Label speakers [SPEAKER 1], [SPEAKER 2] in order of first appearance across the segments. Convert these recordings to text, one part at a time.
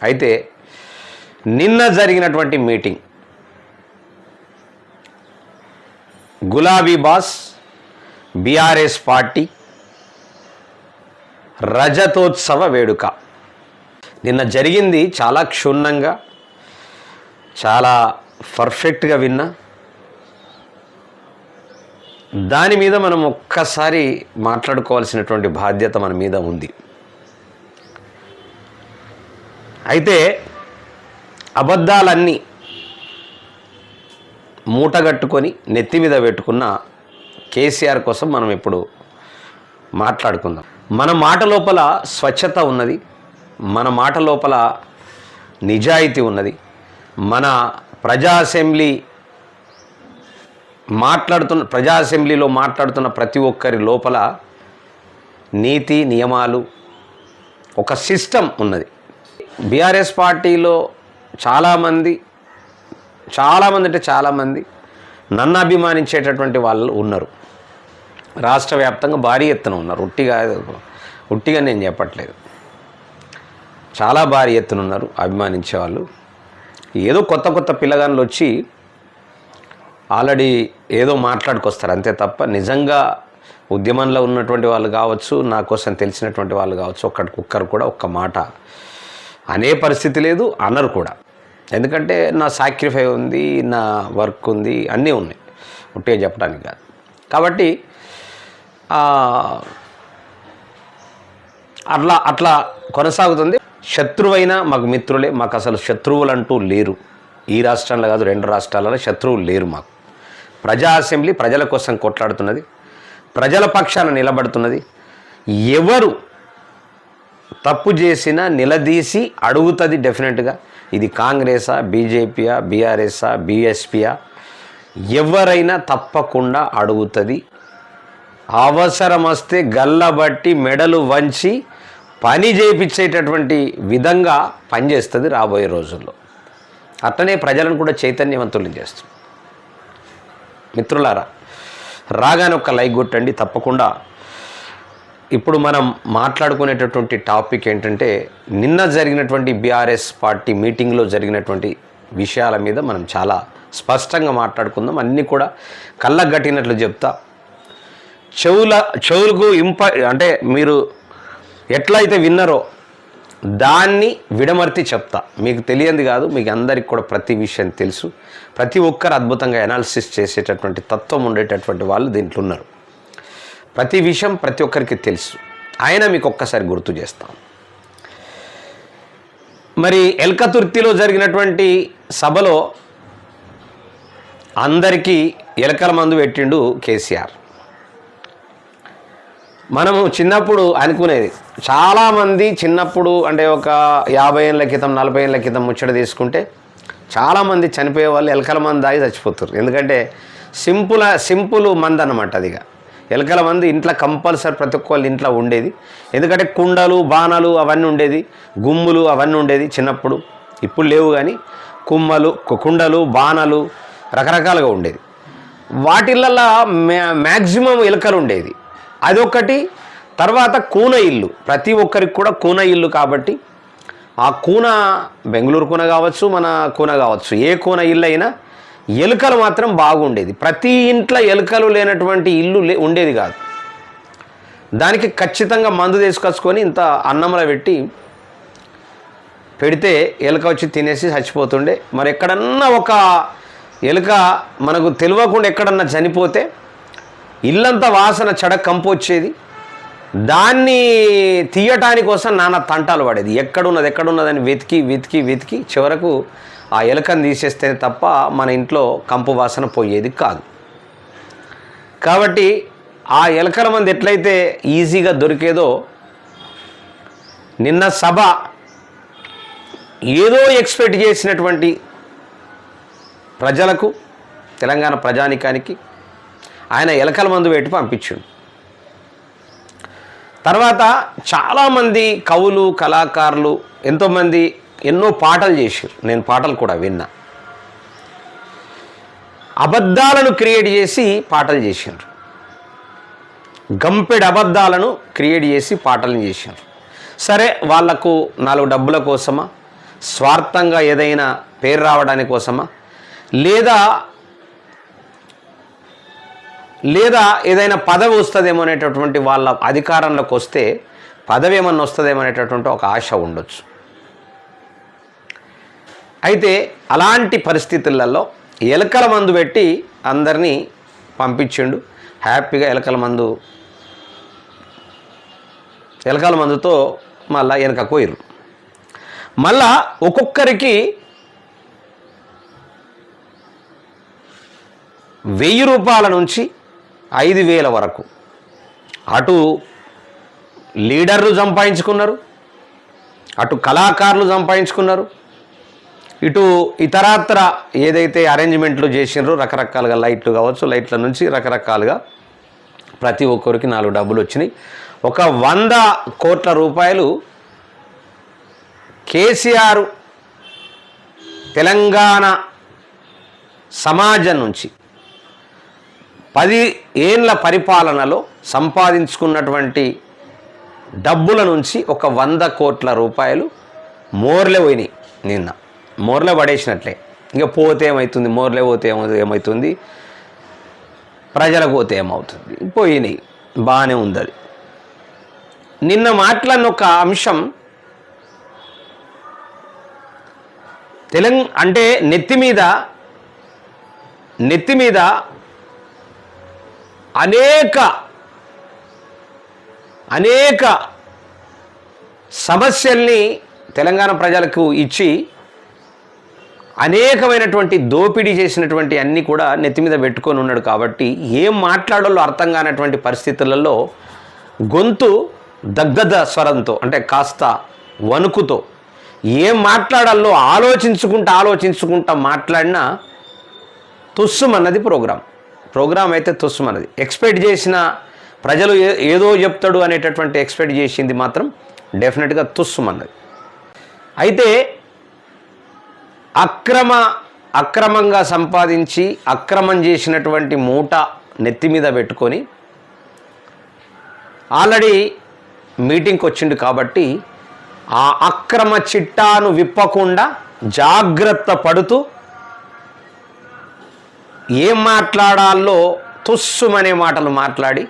[SPEAKER 1] అయితే నిన్న జరిగినటువంటి మీటింగ్ గులాబీ బాస్ బీఆర్ఎస్ పార్టీ రజతోత్సవ వేడుక నిన్న జరిగింది. చాలా క్షుణ్ణంగా చాలా పర్ఫెక్ట్గా విన్నా. దాని మీద మనం ఒక్కసారి మాట్లాడుకోవాల్సినటువంటి బాధ్యత మన మీద ఉంది. అయితే అబద్ధాలన్నీ మూటగట్టుకొని నెత్తి మీద పెట్టుకున్న కేసీఆర్ కోసం మనం ఇప్పుడు మాట్లాడుకుందాం. మన మాట లోపల స్వచ్ఛత ఉన్నది, మన మాట లోపల నిజాయితీ ఉన్నది. మన ప్రజా అసెంబ్లీలో మాట్లాడుతున్న ప్రతి ఒక్కరి లోపల నీతి నియమాలు ఒక సిస్టమ్ ఉన్నది. బీఆర్ఎస్ పార్టీలో చాలామంది అంటే చాలామంది నన్ను అభిమానించేటటువంటి వాళ్ళు ఉన్నారు. రాష్ట్ర వ్యాప్తంగా భారీ ఎత్తున ఉన్నారు. ఉట్టిగా నేను చెప్పట్లేదు, చాలా భారీ ఎత్తున ఉన్నారు అభిమానించే వాళ్ళు. ఏదో కొత్త పిల్లగాళ్ళు వచ్చి ఆల్రెడీ ఏదో మాట్లాడుకొస్తారు అంతే తప్ప నిజంగా ఉద్యమంలో ఉన్నటువంటి వాళ్ళు కావచ్చు, నా కోసం తెలిసినటువంటి వాళ్ళు కావచ్చు, ఒక్కరు కూడా ఒక్క మాట అనే పరిస్థితి లేదు, అనరు కూడా. ఎందుకంటే నా సాక్రిఫై ఉంది, నా వర్క్ ఉంది, అన్నీ ఉన్నాయి, ఉట్టిగా చెప్పడానికి కాదు. కాబట్టి అట్లా కొనసాగుతుంది. శత్రువైనా మాకు మిత్రులే, మాకు అసలు శత్రువులు అంటూ లేరు. ఈ రాష్ట్రంలో కాదు, 2 రాష్ట్రాలలో శత్రువులు లేరు మాకు. ప్రజా అసెంబ్లీ ప్రజల కోసం కొట్లాడుతున్నది, ప్రజల పక్షాన నిలబడుతున్నది. ఎవరు తప్పు చేసినా నిలదీసి అడుగుతుంది డెఫినెట్గా. ఇది కాంగ్రెసా, బీజేపీయా, బీఆర్ఎస్ఆ, బీఎస్పీయా, ఎవరైనా తప్పకుండా అడుగుతుంది. అవసరం వస్తే గల్లబట్టి మెడలు వంచి పని చేయించేటటువంటి విధంగా పనిచేస్తుంది రాబోయే రోజుల్లో. అట్లనే ప్రజలను కూడా చైతన్యవంతులను చేస్తుంది. మిత్రులారా, రాగానే ఒక లైక్ కొట్టండి తప్పకుండా. ఇప్పుడు మనం మాట్లాడుకునేటటువంటి టాపిక్ ఏంటంటే, నిన్న జరిగినటువంటి బీఆర్ఎస్ పార్టీ మీటింగ్లో జరిగినటువంటి విషయాల మీద మనం చాలా స్పష్టంగా మాట్లాడుకుందాం. అన్నీ కూడా కళ్ళకు కట్టినట్లు చెప్తా. చెవులకు అంటే మీరు ఎట్లయితే విన్నారో దాన్ని విడమర్తి చెప్తా. మీకు తెలియంది కాదు, మీకు అందరికి కూడా ప్రతి విషయం తెలుసు. ప్రతి ఒక్కరు అద్భుతంగా అనాలిసిస్ చేసేటటువంటి తత్వం ఉండేటటువంటి వాళ్ళు దీంట్లో ఉన్నారు. ప్రతి విషయం ప్రతి ఒక్కరికి తెలుసు. ఆయన మీకు ఒక్కసారి గుర్తు చేస్తాం. మరి ఎల్కతుర్తిలో జరిగినటువంటి సభలో అందరికీ ఎలకల మందు పెట్టిండు కేసీఆర్. మనము చిన్నప్పుడు అనుకునేది, చాలామంది చిన్నప్పుడు అంటే ఒక 50 ఏళ్ళ క్రితం 40 ఏళ్ళ క్రితం ముచ్చట తీసుకుంటే చాలామంది చనిపోయే వాళ్ళు ఎలకల మందు దాగి చచ్చిపోతారు. ఎందుకంటే సింపుల్ మందు అన్నమాట. అదిగా ఎలకల మందు ఇంట్లో కంపల్సరీ ప్రతి ఒక్కళ్ళు ఇంట్లో ఉండేది. ఎందుకంటే కుండలు బాణాలు అవన్నీ ఉండేది, గుమ్ములు అవన్నీ ఉండేది చిన్నప్పుడు. ఇప్పుడు లేవు కానీ కుండలు బాణాలు రకరకాలుగా ఉండేది. వాటిల్లో మ్యాక్సిమం ఎలకలు ఉండేది. అదొకటి. తర్వాత కూన ఇల్లు, ప్రతి ఒక్కరికి కూడా కూన ఇల్లు. కాబట్టి ఆ కూన బెంగళూరు కూన కావచ్చు, మన కూన కావచ్చు, ఏ కూన ఇల్లు అయినా ఎలుకలు మాత్రం బాగుండేది. ప్రతి ఇంట్లో ఎలుకలు లేనటువంటి ఇల్లు ఉండేది కాదు. దానికి ఖచ్చితంగా మందు తీసుకొచ్చుకొని ఇంత అన్నంలో పెడితే ఎలుక వచ్చి తినేసి చచ్చిపోతుండే. మరి ఎక్కడన్నా ఒక ఎలుక మనకు తెలియకుండా ఎక్కడన్నా చనిపోతే ఇల్లంతా వాసన కంపు వచ్చేది. దాన్ని తీయటాని కోసం నానా తంటాలు పడేది. ఎక్కడున్నదని వెతికి చివరకు ఆ ఎలుకను తీసేస్తే తప్ప మన ఇంట్లో కంపు వాసన పోయేది కాదు. కాబట్టి ఆ ఎలకల మంది ఎట్లయితే ఈజీగా దొరికేదో, నిన్న సభ ఏదో ఎక్స్పెక్ట్ చేసినటువంటి ప్రజలకు, తెలంగాణ ప్రజానికానికి ఆయన ఎలకల మందు పెట్టి పంపించాడు. తర్వాత చాలామంది కవులు, కళాకారులు ఎంతోమంది ఎన్నో పాటలు చేశారు. నేను పాటలు కూడా విన్నా. అబద్ధాలను క్రియేట్ చేసి పాటలు చేశారు. గంపెడు అబద్ధాలను క్రియేట్ చేసి పాటలు చేశారు. సరే, వాళ్లకు 4 డబ్బుల కోసమా, స్వార్థంగా ఏదైనా పేరు రావడానికి కోసమా, లేదా ఏదైనా పదవి వస్తుందేమో అనేటటువంటి వాళ్ళ అధికారంలోకి వస్తే పదవి ఏమన్నా వస్తుందేమో అనేటటువంటి ఒక ఆశ ఉండొచ్చు. అయితే అలాంటి పరిస్థితులలో ఎలకల మందు పెట్టి అందరినీ పంపించిండు. హ్యాపీగా ఎలకల మందుతో మళ్ళా వెనక పోయిర్రు. మళ్ళా ఒక్కొక్కరికి 1000 రూపాయల నుంచి 5000 వరకు అటు లీడర్లు సంపాదించుకున్నారు, అటు కళాకారులు సంపాదించుకున్నారు, ఇటు ఇతరత్ర ఏదైతే అరేంజ్మెంట్లు చేసినారో రకరకాలుగా లైట్లు కావచ్చు, లైట్ల నుంచి రకరకాలుగా ప్రతి ఒక్కరికి 4 డబ్బులు వచ్చినాయి. ఒక 100 కోట్ల రూపాయలు కేసీఆర్ తెలంగాణ సమాజం నుంచి 10 ఏళ్ళ పరిపాలనలో సంపాదించుకున్నటువంటి డబ్బుల నుంచి ఒక 100 కోట్ల రూపాయలు మోర్లే పోయినాయి. నిన్న మోర్లే పడేసినట్లే. ఇక పోతే ఏమవుతుంది, మోర్లే పోతే ఏమవుతుంది, ప్రజలకు పోతే ఏమవుతుంది, పోయినాయి. బాగానే ఉంది. అది నిన్న మాట్లాడిన ఒక అంశం అంటే నెత్తి మీద అనేక సమస్యల్ని తెలంగాణ ప్రజలకు ఇచ్చి అనేకమైనటువంటి దోపిడీ చేసినటువంటి అన్నీ కూడా నెత్తి మీద పెట్టుకొని ఉన్నాడు. కాబట్టి ఏం మాట్లాడాలో అర్థం కానటువంటి పరిస్థితులలో గొంతు దగ్గద స్వరంతో, అంటే కాస్త వణుకుతో ఏం మాట్లాడాలో ఆలోచించుకుంటా మాట్లాడినా తుస్సుమన్నది ప్రోగ్రాం అయితే తుస్సుమన్నది. ఎక్స్పెక్ట్ చేసిన ప్రజలు ఏదో చెప్తాడు అనేటటువంటి ఎక్స్పెక్ట్ చేసింది మాత్రం డెఫినెట్గా తుస్సుమన్నది. అయితే అక్రమంగా సంపాదించి అక్రమం చేసినటువంటి మూట నెత్తి మీద పెట్టుకొని ఆల్రెడీ మీటింగ్కి వచ్చిండు. కాబట్టి ఆ అక్రమ చిట్టాను విప్పకుండా జాగ్రత్త పడుతూ ఏం మాట్లాడాలో తుస్సుమనే మాటలు మాట్లాడి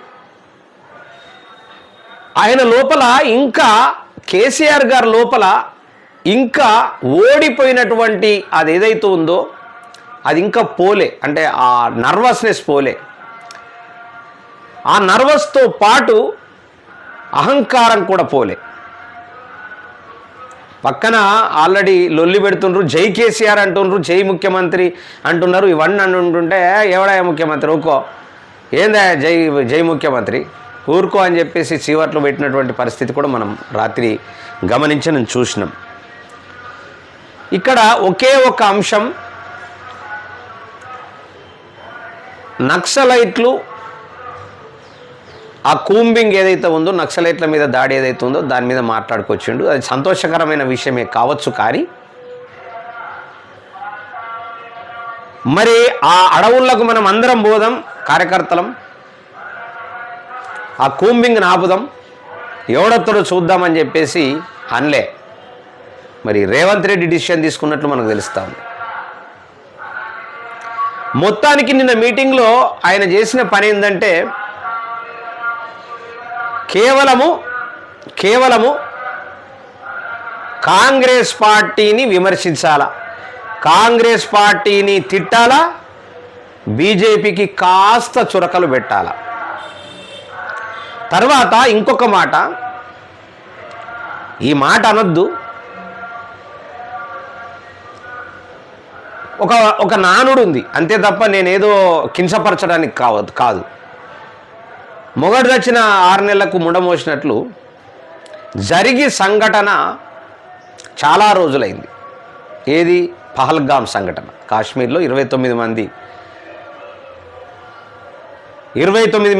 [SPEAKER 1] ఆయన లోపల ఇంకా కేసీఆర్ గారి లోపల ఇంకా ఓడిపోయినటువంటి అది ఏదైతే ఉందో అది ఇంకా పోలే. అంటే ఆ నర్వస్నెస్ పోలే. ఆ నర్వస్తో పాటు అహంకారం కూడా పోలే. పక్కన ఆల్రెడీ లొల్లి పెడుతుండ్రు, జై కేసీఆర్ అంటుండ్రు, జై ముఖ్యమంత్రి అంటున్నారు. ఇవన్నీ అంటుంటే ఎవడా ముఖ్యమంత్రి ఊరుకో, ఏందా జై ముఖ్యమంత్రి ఊరుకో అని చెప్పేసి చీవర్లు పెట్టినటువంటి పరిస్థితి కూడా మనం రాత్రి గమనించి నేను చూసినాం. ఇక్కడ ఒకే ఒక అంశం, నక్సలైట్లు ఆ కూంబింగ్ ఏదైతే ఉందో, నక్సలైట్ల మీద దాడి ఏదైతే ఉందో దాని మీద మాట్లాడుకొచ్చిండు. అది సంతోషకరమైన విషయమే కావచ్చు. కానీ మరి ఆ అడవులకు మనం అందరం పోదాం, కార్యకర్తలం, ఆ కూంబింగ్ని ఆపుదాం, ఎవడొత్తడో చూద్దామని చెప్పేసి అనలే. మరి రేవంత్ రెడ్డి డిసిషన్ తీసుకున్నట్లు మనకు తెలుస్తా ఉంది. మొత్తానికి నిన్న మీటింగ్లో ఆయన చేసిన పని ఏంటంటే కేవలము కాంగ్రెస్ పార్టీని విమర్శించాలా, కాంగ్రెస్ పార్టీని తిట్టాలా, బీజేపీకి కాస్త చురకలు పెట్టాలా. తర్వాత ఇంకొక మాట, ఈ మాట అనొద్దు, ఒక నానుడు ఉంది అంతే తప్ప నేనేదో కించపరచడానికి కాదు. మొగడు దచ్చిన 6 నెలలకు ముండమోసినట్లు జరిగి సంఘటన చాలా రోజులైంది. ఏది? పహల్గామ్ సంఘటన. కాశ్మీర్లో 29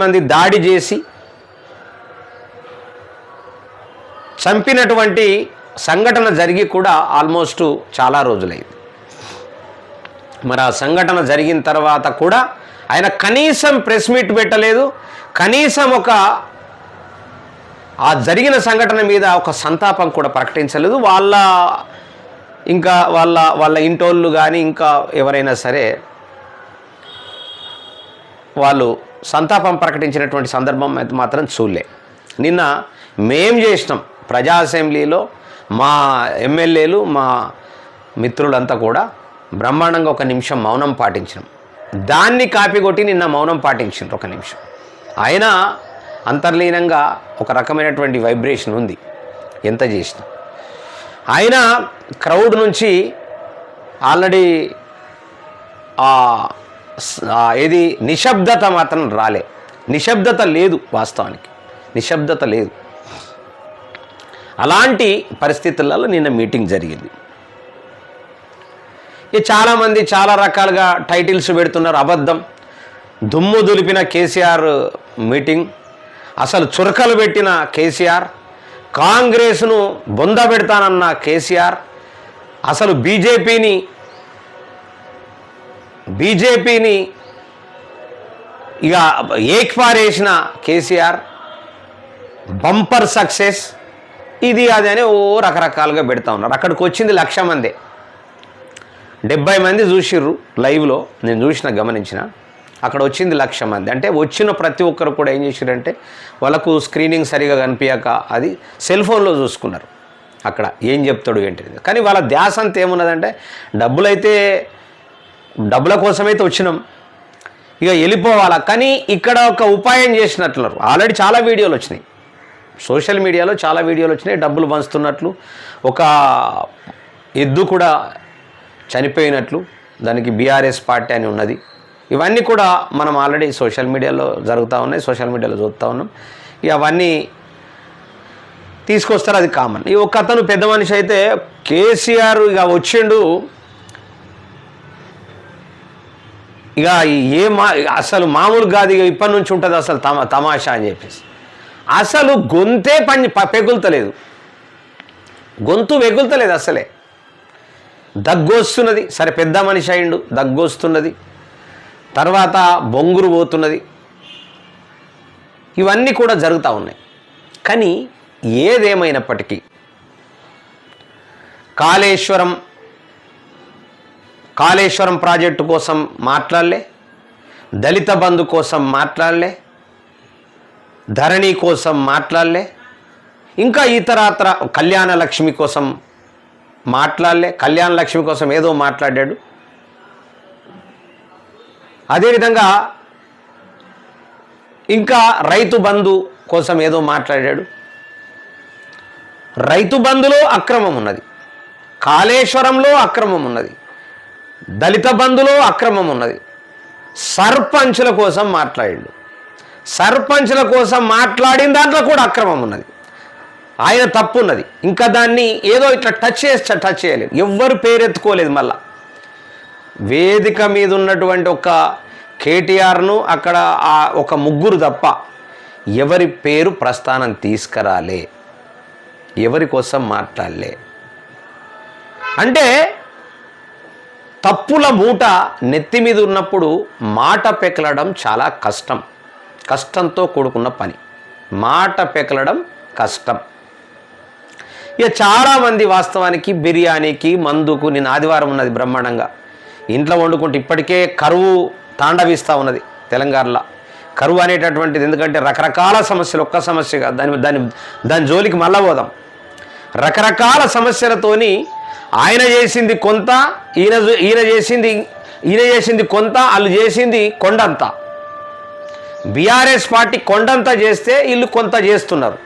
[SPEAKER 1] మంది దాడి చేసి చంపినటువంటి సంఘటన జరిగి కూడా ఆల్మోస్ట్ చాలా రోజులైంది. మరి ఆ సంఘటన జరిగిన తర్వాత కూడా ఆయన కనీసం ప్రెస్ మీట్ పెట్టలేదు, కనీసం ఆ జరిగిన సంఘటన మీద ఒక సంతాపం కూడా ప్రకటించలేదు. వాళ్ళ ఇంకా వాళ్ళ ఇంటోళ్ళు కానీ ఇంకా ఎవరైనా సరే వాళ్ళు సంతాపం ప్రకటించినటువంటి సందర్భం అయితే మాత్రం చూడలే. నిన్న మేం చేసినాం ప్రజా అసెంబ్లీలో, మా ఎమ్మెల్యేలు మా మిత్రులంతా కూడా బ్రహ్మాండంగా 1 నిమిషం మౌనం పాటించినాం. దాన్ని కాపీ కొట్టి నిన్న మౌనం పాటించారు 1 నిమిషం. అయినా అంతర్లీనంగా ఒక రకమైనటువంటి వైబ్రేషన్ ఉంది ఎంత చేసినా. అయినా క్రౌడ్ నుంచి ఆల్రెడీ ఏది నిశ్శబ్దత మాత్రం రాలే. నిశ్శబ్దత లేదు, వాస్తవానికి నిశ్శబ్దత లేదు. అలాంటి పరిస్థితులలో నిన్న మీటింగ్ జరిగింది. చాలామంది చాలా రకాలుగా టైటిల్స్ పెడుతున్నారు. అబద్ధం, దుమ్ము దులిపిన కేసీఆర్ మీటింగ్, అసలు చురకలు పెట్టిన కేసీఆర్, కాంగ్రెస్ను బొంద పెడతానన్న కేసీఆర్, అసలు బీజేపీని ఇక ఏక్పారేసిన కేసీఆర్, బంపర్ సక్సెస్, ఇది అది అని రకరకాలుగా పెడతా ఉన్నారు. అక్కడికి వచ్చింది 1,00,000 మందే. 70 మంది చూసిర్రు లైవ్లో, నేను గమనించిన. అక్కడ వచ్చింది 1,00,000 మంది. అంటే వచ్చిన ప్రతి ఒక్కరు కూడా ఏం చేశారంటే వాళ్ళకు స్క్రీనింగ్ సరిగా కనిపించక అది సెల్ ఫోన్లో చూసుకున్నారు. అక్కడ ఏం చెప్తాడు ఏంటిది. కానీ వాళ్ళ ధ్యాస అంతా ఏమున్నదంటే డబ్బుల కోసమైతే వచ్చినాం, ఇక వెళ్ళిపోవాలా. కానీ ఇక్కడ ఒక ఉపాయం చేసినట్లున్నారు. ఆల్రెడీ చాలా వీడియోలు వచ్చినాయి, సోషల్ మీడియాలో చాలా వీడియోలు వచ్చినాయి. డబ్బులు పంచుతున్నట్లు, ఒక ఎద్దు కూడా చనిపోయినట్లు, దానికి బీఆర్ఎస్ పార్టీ అని ఉన్నది. ఇవన్నీ కూడా మనం ఆల్రెడీ సోషల్ మీడియాలో జరుగుతూ ఉన్నాయి, సోషల్ మీడియాలో చూస్తూ ఉన్నాం. ఇక అవన్నీ తీసుకొస్తారు, అది కామన్. ఈ ఒక అతను పెద్ద మనిషి అయితే కేసీఆర్ ఇక వచ్చిండు, ఇక అసలు మామూలు కాదు, ఇక ఇప్పటి నుంచి ఉంటుంది అసలు తమాషా అని చెప్పేసి. అసలు గొంతే పెగులుతలేదు, గొంతు వెగులుతలేదు అసలే. దగ్గొస్తున్నది, సరే పెద్ద మనిషి అయిండు, దగ్గొస్తున్నది, తర్వాత బొంగురు పోతున్నది, ఇవన్నీ కూడా జరుగుతూ ఉన్నాయి. కానీ ఏదేమైనప్పటికీ కాళేశ్వరం ప్రాజెక్టు కోసం మాట్లాడలే, దళిత బంధు కోసం మాట్లాడలే, ధరణి కోసం మాట్లాడలే, ఇంకా ఇతరత్ర కళ్యాణ లక్ష్మి కోసం మాట్లాడలే. కళ్యాణ లక్ష్మి కోసం ఏదో మాట్లాడాడు. అదేవిధంగా ఇంకా రైతు బంధు కోసం ఏదో మాట్లాడాడు. రైతు బంధులో అక్రమం ఉన్నది, కాళేశ్వరంలో అక్రమం ఉన్నది, దళిత బంధులో అక్రమం ఉన్నది. సర్పంచుల కోసం మాట్లాడాడు, సర్పంచుల కోసం మాట్లాడిన దాంట్లో కూడా అక్రమం ఉన్నది, ఆయన తప్పు ఉన్నది. ఇంకా దాన్ని ఏదో ఇట్లా టచ్ చేయలేదు, ఎవ్వరు పేరెత్తుకోలేదు. మళ్ళా వేదిక మీద ఉన్నటువంటి ఒక కేటీఆర్ను అక్కడ ఒక ముగ్గురు తప్ప ఎవరి పేరు ప్రస్థానం తీసుకురాలే, ఎవరి కోసం మాట్లాడలే. అంటే తప్పుల మూట నెత్తి మీద ఉన్నప్పుడు మాట పెకలడం చాలా కష్టంతో కూడుకున్న పని. మాట పెకలడం కష్టం. ఇక చాలామంది వాస్తవానికి బిర్యానీకి మందుకు, నేను ఆదివారం ఉన్నది బ్రహ్మాండంగా ఇంట్లో వండుకుంటే, ఇప్పటికే కరువు తాండవిస్తూ ఉన్నది తెలంగాణలో. కరువు అనేటటువంటిది, ఎందుకంటే రకరకాల సమస్యలు, ఒక్క సమస్యగా దాని జోలికి మళ్ళా పోదాం. రకరకాల సమస్యలతోని ఆయన చేసింది కొంత, ఈయన చేసింది కొంత, వాళ్ళు చేసింది కొండంత. బీఆర్ఎస్ పార్టీ కొండంత చేస్తే వీళ్ళు కొంత చేస్తున్నారు.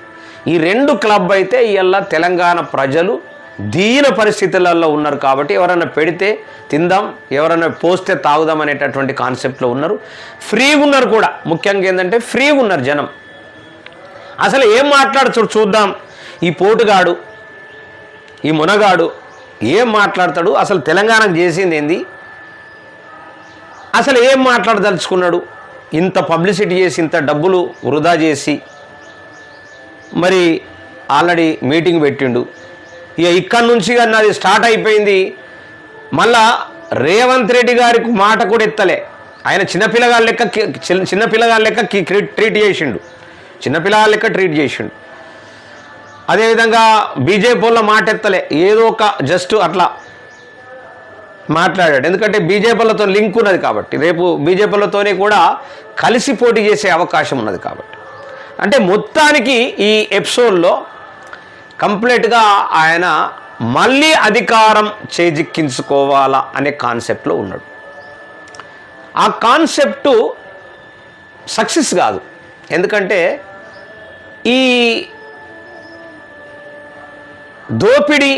[SPEAKER 1] ఈ 2 క్లబ్ అయితే ఇవాళ తెలంగాణ ప్రజలు దీన పరిస్థితులలో ఉన్నారు. కాబట్టి ఎవరైనా పెడితే తిందాం, ఎవరైనా పోస్తే తాగుదాం అనేటటువంటి కాన్సెప్ట్లో ఉన్నారు. ఫ్రీగా ఉన్నారు కూడా. ముఖ్యంగా ఏంటంటే ఫ్రీగా ఉన్నారు జనం. అసలు ఏం మాట్లాడుతాడు చూద్దాం. ఈ పోటుగాడు, ఈ మునగాడు ఏం మాట్లాడతాడు, అసలు తెలంగాణకు చేసింది ఏంది, అసలు ఏం మాట్లాడదలుచుకున్నాడు. ఇంత పబ్లిసిటీ చేసి, ఇంత డబ్బులు వృధా చేసి మరి ఆల్రెడీ మీటింగ్ పెట్టిండు. ఇక ఇక్కడి నుంచి కానీ అది స్టార్ట్ అయిపోయింది. మళ్ళా రేవంత్ రెడ్డి గారికి మాట కూడా ఎత్తలే. ఆయన చిన్నపిల్లగాళ్ళ లెక్క ట్రీట్ చేసిండు, చిన్నపిల్లగాళ్ళ లెక్క ట్రీట్ చేసిండు. అదేవిధంగా బీజేపీ వాళ్ళ మాట ఎత్తలే, ఏదో ఒక జస్ట్ అట్లా మాట్లాడాడు. ఎందుకంటే బీజేపీలతో లింక్ ఉన్నది కాబట్టి, రేపు బీజేపీలతోనే కూడా కలిసి పోటీ చేసే అవకాశం ఉన్నది కాబట్టి. అంటే మొత్తానికి ఈ ఎపిసోడ్లో కంప్లీట్గా ఆయన మళ్ళీ అధికారం చేజిక్కించుకోవాలా అనే కాన్సెప్ట్లో ఉన్నాడు. ఆ కాన్సెప్టు సక్సెస్ కాదు. ఎందుకంటే ఈ దోపిడీ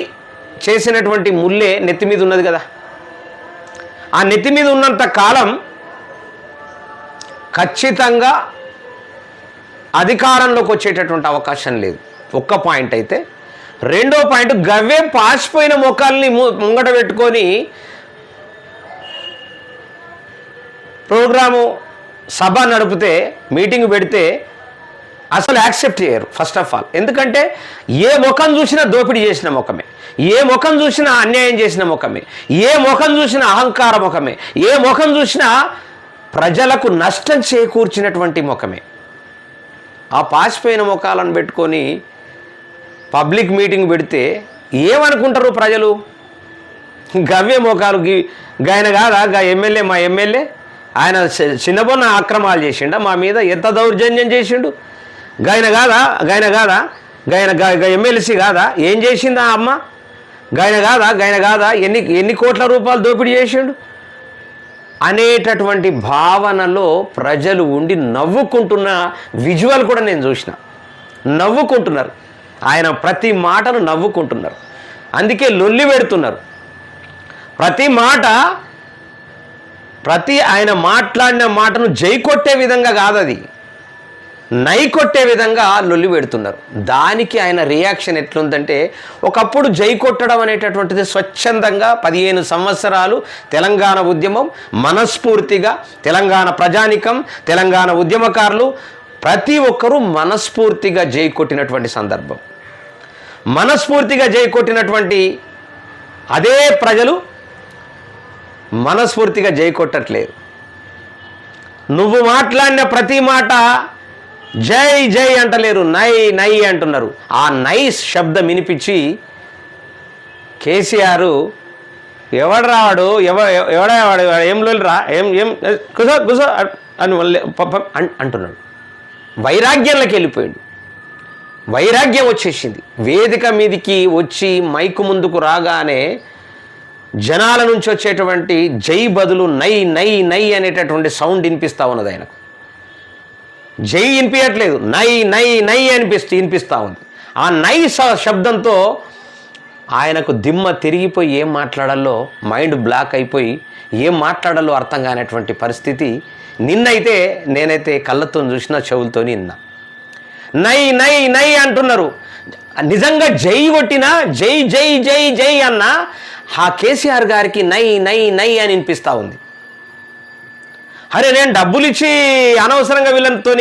[SPEAKER 1] చేసినటువంటి ముల్లే నెత్తి మీద ఉన్నది కదా. ఆ నెత్తి మీద ఉన్నంత కాలం ఖచ్చితంగా అధికారంలోకి వచ్చేటటువంటి అవకాశం లేదు. ఒక్క పాయింట్ అయితే, రెండో పాయింట్, గవ్వే పాసిపోయిన మొక్కల్ని ముంగట పెట్టుకొని ప్రోగ్రాము సభ నడిపితే, మీటింగ్ పెడితే అసలు యాక్సెప్ట్ చేయరు ఫస్ట్ ఆఫ్ ఆల్. ఎందుకంటే ఏ ముఖం చూసినా దోపిడీ చేసిన ముఖమే, ఏ ముఖం చూసినా అన్యాయం చేసిన ముఖమే, ఏ ముఖం చూసినా అహంకార ముఖమే, ఏ ముఖం చూసినా ప్రజలకు నష్టం చేకూర్చినటువంటి ముఖమే. ఆ పాసిపోయిన ముఖాలను పెట్టుకొని పబ్లిక్ మీటింగ్ పెడితే ఏమనుకుంటారు ప్రజలు? గవ్య ముఖాలు గాయన కాదా గా ఎమ్మెల్యే, మా ఎమ్మెల్యే ఆయన చిన్నబొన్న అక్రమాలు చేసిండా, మా మీద ఎంత దౌర్జన్యం చేసిండు, గాయన కాదా ఎమ్మెల్సీ కాదా, ఏం చేసిందా అమ్మ, గాయన కాదా ఎన్ని కోట్ల రూపాయలు దోపిడీ చేసిండు అనేటటువంటి భావనలో ప్రజలు ఉండి నవ్వుకుంటున్న విజువల్ కూడా నేను చూసిన. నవ్వుకుంటున్నారు, ఆయన ప్రతి మాటను నవ్వుకుంటున్నారు. అందుకే లొల్లి పెడుతున్నారు. ప్రతి ఆయన మాట్లాడిన మాటను జై కొట్టే విధంగా కాదు, అది నై కొట్టే విధంగా లొల్లి పెడుతున్నారు. దానికి ఆయన రియాక్షన్ ఎట్లుందంటే, ఒకప్పుడు జై కొట్టడం అనేటటువంటిది స్వచ్ఛందంగా 15 సంవత్సరాలు తెలంగాణ ఉద్యమం మనస్ఫూర్తిగా, తెలంగాణ ప్రజానికం, తెలంగాణ ఉద్యమకారులు ప్రతి ఒక్కరూ మనస్ఫూర్తిగా జై కొట్టినటువంటి సందర్భం. మనస్ఫూర్తిగా జై కొట్టినటువంటి అదే ప్రజలు మనస్ఫూర్తిగా జై కొట్టట్లేదు. నువ్వు మాట్లాడిన ప్రతి మాట జై జై అంటలేరు, నై నై అంటున్నారు. ఆ నై శబ్దం వినిపించి కేసీఆర్ ఎవడరావాడు, ఎవడవాడు, ఏం లోరా, ఏం గుసో అని అంటున్నాడు. వైరాగ్యంలోకి వెళ్ళిపోయాడు. వైరాగ్యం వచ్చేసింది. వేదిక మీదికి వచ్చి మైకు ముందుకు రాగానే జనాల నుంచి వచ్చేటువంటి జై బదులు నై నై నై అనేటటువంటి సౌండ్ వినిపిస్తూ ఉన్నది. ఆయనకు జై వినిపించట్లేదు, నై నై నై వినిపిస్తూ ఉంది. ఆ నై శబ్దంతో ఆయనకు దిమ్మ తిరిగిపోయి ఏం మాట్లాడాలో మైండ్ బ్లాక్ అయిపోయి ఏం మాట్లాడాలో అర్థం కానటువంటి పరిస్థితి. నిన్నైతే నేనైతే కళ్ళతో చూసిన, చెవులతో విన్నా. నై నై నై అంటున్నారు. నిజంగా జై కొట్టినా, జై జై జై జై అన్న ఆ కేసీఆర్ గారికి నై నై నై అని వినిపిస్తూ ఉంది. అరే నేను డబ్బులు ఇచ్చి అనవసరంగా వీళ్ళతో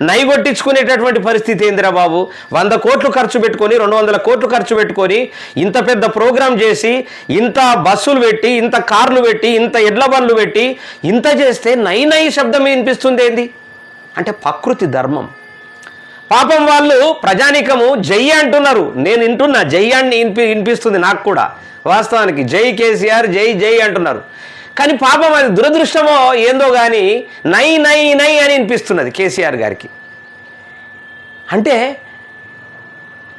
[SPEAKER 1] నై కొట్టించుకునేటటువంటి పరిస్థితి ఏందిరా బాబు. 100 కోట్లు ఖర్చు పెట్టుకొని, 200 కోట్లు ఖర్చు పెట్టుకొని ఇంత పెద్ద ప్రోగ్రాం చేసి, ఇంత బస్సులు పెట్టి, ఇంత కార్లు పెట్టి, ఇంత ఎడ్ల బండ్లు పెట్టి ఇంత చేస్తే నై నై శబ్దం వినిపిస్తుంది ఏంది అంటే ప్రకృతి ధర్మం. పాపం వాళ్ళు ప్రజానికము జై అంటున్నారు, నేను వింటున్నా, జై అని వినిపిస్తుంది నాకు కూడా. వాస్తవానికి జై కేసీఆర్, జై జై అంటున్నారు. కానీ పాపం అది దురదృష్టమో ఏందో కానీ నై నై నై అని వినిపిస్తున్నది కేసీఆర్ గారికి. అంటే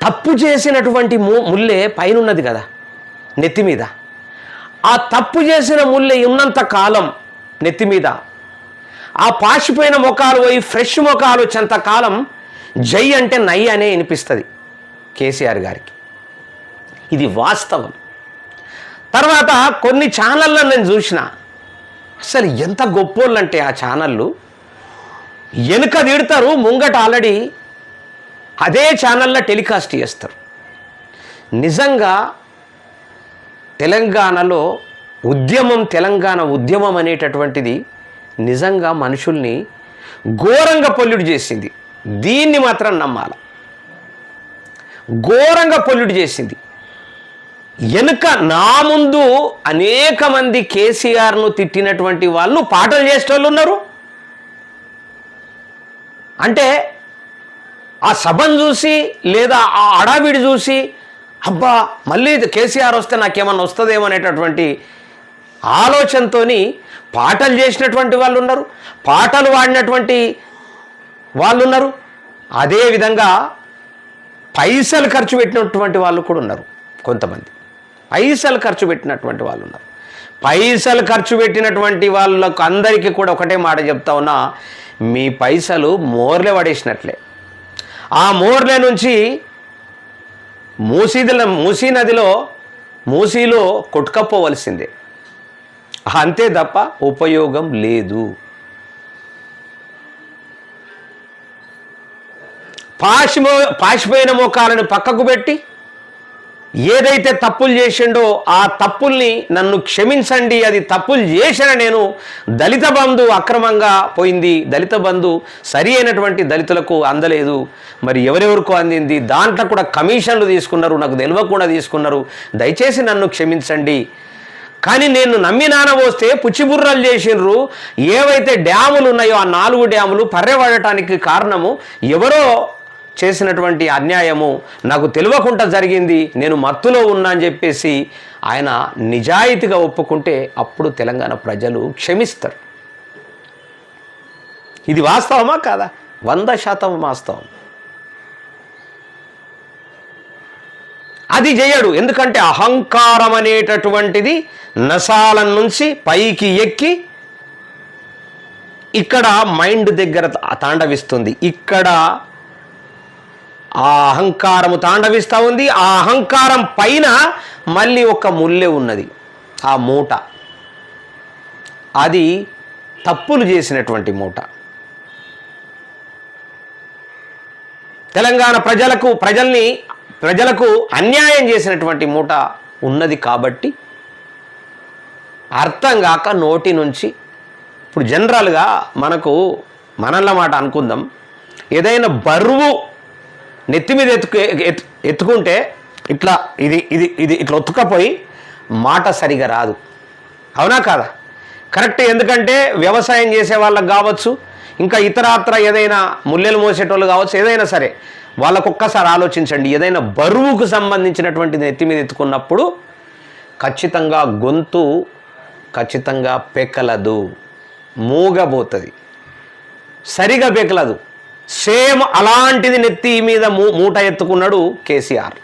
[SPEAKER 1] తప్పు చేసినటువంటి ముల్లే పైన ఉన్నది కదా నెత్తి మీద. ఆ తప్పు చేసిన ముల్లే ఉన్నంత కాలం నెత్తి మీద ఆ పాసిపోయిన ముఖాలు పోయి ఫ్రెష్ ముఖాలు వచ్చేంతకాలం జై అంటే నై అనే వినిపిస్తుంది కేసీఆర్ గారికి. ఇది వాస్తవం. తర్వాత కొన్ని ఛానళ్ళను నేను చూసిన, అసలు ఎంత గొప్పోళ్ళు అంటే ఆ ఛానళ్ళు వెనుక తిడతారు, ముంగట ఆల్రెడీ అదే ఛానల్లో టెలికాస్ట్ చేస్తారు. నిజంగా తెలంగాణలో తెలంగాణ ఉద్యమం అనేటటువంటిది నిజంగా మనుషుల్ని ఘోరంగా పొల్యూట్ చేసింది. దీన్ని మాత్రం నమ్మాల. ఘోరంగా పొల్యూట్ చేసింది. వెనుక నా ముందు అనేక మంది కేసీఆర్ను తిట్టినటువంటి వాళ్ళు పాటలు చేసేవాళ్ళు ఉన్నారు. అంటే ఆ సభను చూసి లేదా ఆ అడావిడి చూసి అబ్బా మళ్ళీ కేసీఆర్ వస్తే నాకేమన్నా వస్తుందేమో అనేటటువంటి ఆలోచనతో పాటలు చేసినటువంటి వాళ్ళు ఉన్నారు, పాటలు పాడినటువంటి వాళ్ళు ఉన్నారు, అదేవిధంగా పైసలు ఖర్చు పెట్టినటువంటి వాళ్ళు కూడా ఉన్నారు. కొంతమంది పైసలు ఖర్చు పెట్టినటువంటి వాళ్ళు ఉన్నారు. పైసలు ఖర్చు పెట్టినటువంటి వాళ్ళకు అందరికీ కూడా ఒకటే మాట చెప్తా ఉన్నా, మీ పైసలు మోర్లే పడేసినట్లే. ఆ మోర్లే నుంచి మూసీలో కొట్టుకపోవలసిందే, అంతే తప్ప ఉపయోగం లేదు. పాసిపోయిన మోకాలను పక్కకు పెట్టి ఏదైతే తప్పులు చేసిండో ఆ తప్పుల్ని నన్ను క్షమించండి, అది తప్పులు చేసిన నేను, దళిత బంధు అక్రమంగా పోయింది, దళిత బంధు సరి అయినటువంటి దళితులకు అందలేదు, మరి ఎవరెవరికో అందింది, దాంట్లో కూడా కమిషన్లు తీసుకున్నారు, నాకు తెలియకుండా తీసుకున్నారు, దయచేసి నన్ను క్షమించండి. కానీ నేను నమ్మి నానబోస్తే పుచ్చిబుర్రలు చేసిర్రు. ఏవైతే డ్యాములు ఉన్నాయో ఆ 4 డ్యాములు పర్రెపడటానికి కారణము ఎవరో చేసినటువంటి అన్యాయము, నాకు తెలియకుండా జరిగింది, నేను మత్తులో ఉన్నా అని చెప్పేసి ఆయన నిజాయితీగా ఒప్పుకుంటే అప్పుడు తెలంగాణ ప్రజలు క్షమిస్తారు. ఇది వాస్తవమా కాదా? 100% వాస్తవం. అది చేయడు. ఎందుకంటే అహంకారం అనేటటువంటిది నసాల నుంచి పైకి ఎక్కి ఇక్కడ మైండ్ దగ్గర తాండవిస్తుంది. ఇక్కడ ఆ అహంకారము తాండవిస్తూ ఉంది. ఆ అహంకారం పైన మళ్ళీ ఒక ముల్లె ఉన్నది, ఆ మూట. అది తప్పులు చేసినటువంటి మూట. తెలంగాణ ప్రజలకు అన్యాయం చేసినటువంటి మూట ఉన్నది. కాబట్టి అర్థం కాక నోటి నుంచి, ఇప్పుడు జనరల్గా మనల్ల మాట అనుకుందాం, ఏదైనా బరువు నెత్తి మీద ఎత్తుకుంటే ఇట్లా ఇట్లా ఒత్తుకపోయి మాట సరిగా రాదు. అవునా కాదా? కరెక్ట్. ఎందుకంటే వ్యవసాయం చేసే వాళ్ళకి కావచ్చు, ఇంకా ఇతరాత్ర ఏదైనా ముల్లెలు మోసేటోళ్ళు కావచ్చు, ఏదైనా సరే వాళ్ళకొక్కసారి ఆలోచించండి. ఏదైనా బరువుకు సంబంధించినటువంటిది నెత్తి మీద ఎత్తుకున్నప్పుడు ఖచ్చితంగా గొంతు ఖచ్చితంగా పెకలదు, మూగబోతుంది, సరిగా పెకలదు. సేమ్ అలాంటిది నెత్తి మీద మూట ఎత్తుకున్నాడు కేసీఆర్.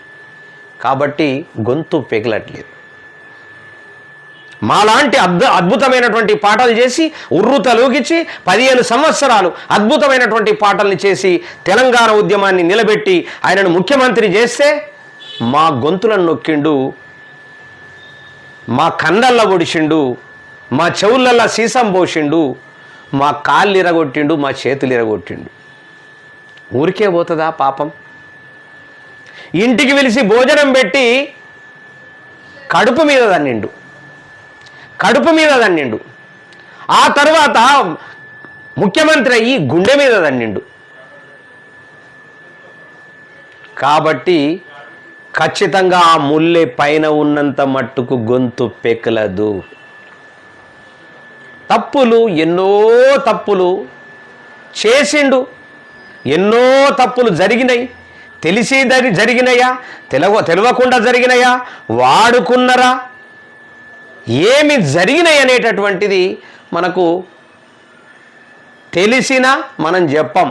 [SPEAKER 1] కాబట్టి గొంతు పెకలట్లేదు. మాలాంటి అద్భుతమైనటువంటి పాటలు చేసి ఉర్రూతలూగించి 15 సంవత్సరాలు అద్భుతమైనటువంటి పాటల్ని చేసి తెలంగాణ ఉద్యమాన్ని నిలబెట్టి ఆయనను ముఖ్యమంత్రి చేస్తే మా గొంతులను నొక్కిండు, మా కండల్లో పొడిచిండు, మా చెవులల్లో సీసం పోసిండు, మా కాళ్ళు ఇరగొట్టిండు, మా చేతులు ఇరగొట్టిండు. ఊరికే పోతుందా పాపం? ఇంటికి పిలిచి భోజనం పెట్టి కడుపు మీద దన్నిండు. ఆ తర్వాత ముఖ్యమంత్రి అయ్యి గుండె మీద దన్నిండు. కాబట్టి ఖచ్చితంగా ఆ ముల్లె పైన ఉన్నంత మట్టుకు గొంతు పెకలదు. ఎన్నో తప్పులు చేసిండు, ఎన్నో తప్పులు జరిగినాయి. తెలిసి జరిగినాయా, తెలియకుండా జరిగినాయా, వాడుకున్నరా, ఏమి జరిగినాయి అనేటటువంటిది మనకు తెలిసినా మనం చెప్పం.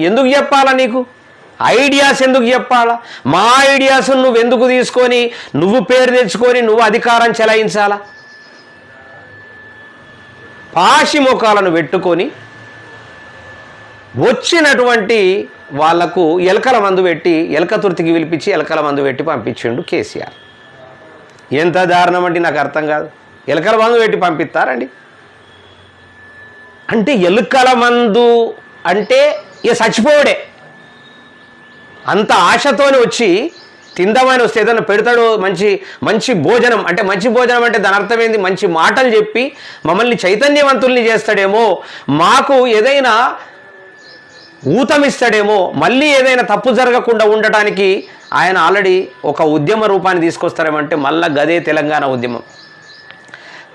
[SPEAKER 1] ఎందుకు చెప్పాలా? నీకు ఐడియాస్ ఎందుకు చెప్పాలా? మా ఐడియాస్ నువ్వు ఎందుకు తీసుకొని నువ్వు పేరు తెచ్చుకొని నువ్వు అధికారం చెలాయించాలా? పాషి ముఖాలను పెట్టుకొని వచ్చినటువంటి వాళ్లకు ఎలకల మందు పెట్టి, ఎలక తుర్తికి పిలిపించి ఎలకల మందు పెట్టి పంపించిండు కేసీఆర్. ఎంత దారుణం అంటే నాకు అర్థం కాదు. ఎలకల మందు పెట్టి పంపిస్తారండి? అంటే ఎలుకల మందు అంటే ఇక చచ్చిపోవడే. అంత ఆశతోనే వచ్చి తిందామని వస్తే ఏదైనా పెడతాడు, మంచి భోజనం అంటే, మంచి భోజనం అంటే దాని అర్థం ఏంది? మంచి మాటలు చెప్పి మమ్మల్ని చైతన్యవంతుల్ని చేస్తాడేమో, మాకు ఏదైనా ఊతమిస్తాడేమో, మళ్ళీ ఏదైనా తప్పు జరగకుండా ఉండటానికి ఆయన ఆల్రెడీ ఒక ఉద్యమ రూపాన్ని తీసుకొస్తారేమంటే మళ్ళా గదే తెలంగాణ ఉద్యమం.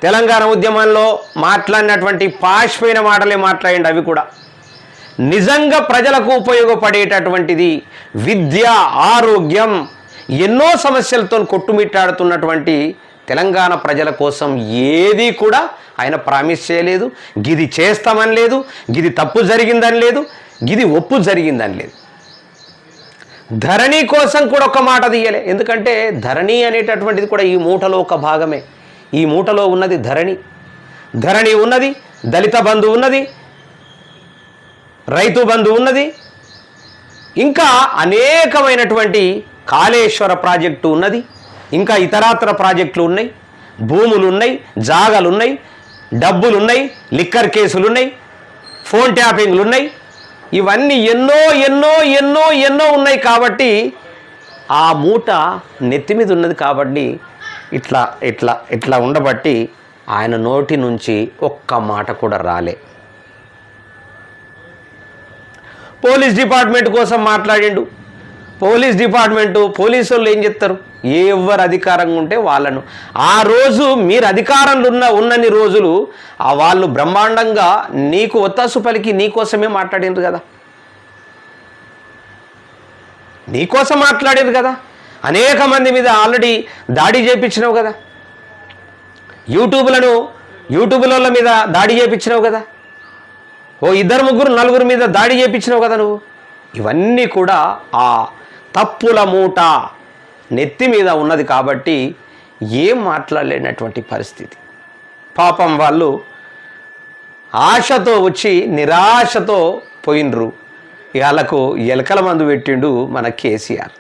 [SPEAKER 1] తెలంగాణ ఉద్యమంలో మాట్లాడినటువంటి పాషిపోయిన మాటలే మాట్లాడండి. అవి కూడా నిజంగా ప్రజలకు ఉపయోగపడేటటువంటిది. విద్య, ఆరోగ్యం, ఎన్నో సమస్యలతో కొట్టుమిట్టాడుతున్నటువంటి తెలంగాణ ప్రజల కోసం ఏది కూడా ఆయన ప్రామిస్ చేయలేదు. గిది చేస్తామని లేదు, గిది తప్పు జరిగిందని లేదు, గిది ఒప్పు జరిగిందని లేదు. ధరణి కోసం కూడా ఒక మాట తీయలే. ఎందుకంటే ధరణి అనేటటువంటిది కూడా ఈ మూటలో ఒక భాగమే. ఈ మూటలో ఉన్నది ధరణి. ధరణి ఉన్నది, దళిత బంధు ఉన్నది, రైతు బంధు ఉన్నది, ఇంకా అనేకమైనటువంటి కాళేశ్వర ప్రాజెక్టు ఉన్నది, ఇంకా ఇతరాతర ప్రాజెక్టులు ఉన్నాయి, భూములు ఉన్నాయి, జాగాలు ఉన్నాయి, డబ్బులు ఉన్నాయి, లిక్కర్ కేసులు ఉన్నాయి, ఫోన్ ట్యాపింగ్లు ఉన్నాయి. ఇవన్నీ ఎన్నో ఎన్నో ఎన్నో ఎన్నో ఉన్నాయి. కాబట్టి ఆ మూట నెత్తి మీద ఉన్నది. కాబట్టి ఇట్లా ఇట్లా ఇట్లా ఉండబట్టి ఆయన నోటి నుంచి ఒక్క మాట కూడా రాలే. పోలీస్ డిపార్ట్మెంట్ కోసం మాట్లాడిండు. పోలీస్ డిపార్ట్మెంటు పోలీసు వాళ్ళు ఏం చెప్తారు? ఎవరు అధికారంగా ఉంటే వాళ్ళను, ఆ రోజు మీరు అధికారంలో ఉన్నన్ని రోజులు వాళ్ళు బ్రహ్మాండంగా నీకు ఒత్తాసు పలికి నీకోసమే మాట్లాడినారు కదా, నీకోసం మాట్లాడారు కదా. అనేక మంది మీద ఆల్రెడీ దాడి చేయించినావు కదా, యూట్యూబ్ల మీద దాడి చేయించినావు కదా, ఓ 2, 3, 4 మీద దాడి చేయించినావు కదా నువ్వు. ఇవన్నీ కూడా ఆ తప్పుల మూట నెత్తి మీద ఉన్నది. కాబట్టి ఏం మాట్లాడలేనటువంటి పరిస్థితి. పాపం వాళ్ళు ఆశతో వచ్చి నిరాశతో పోయినరు. వాళ్ళకు ఎలకల మందు పెట్టిండు మన కేసీఆర్.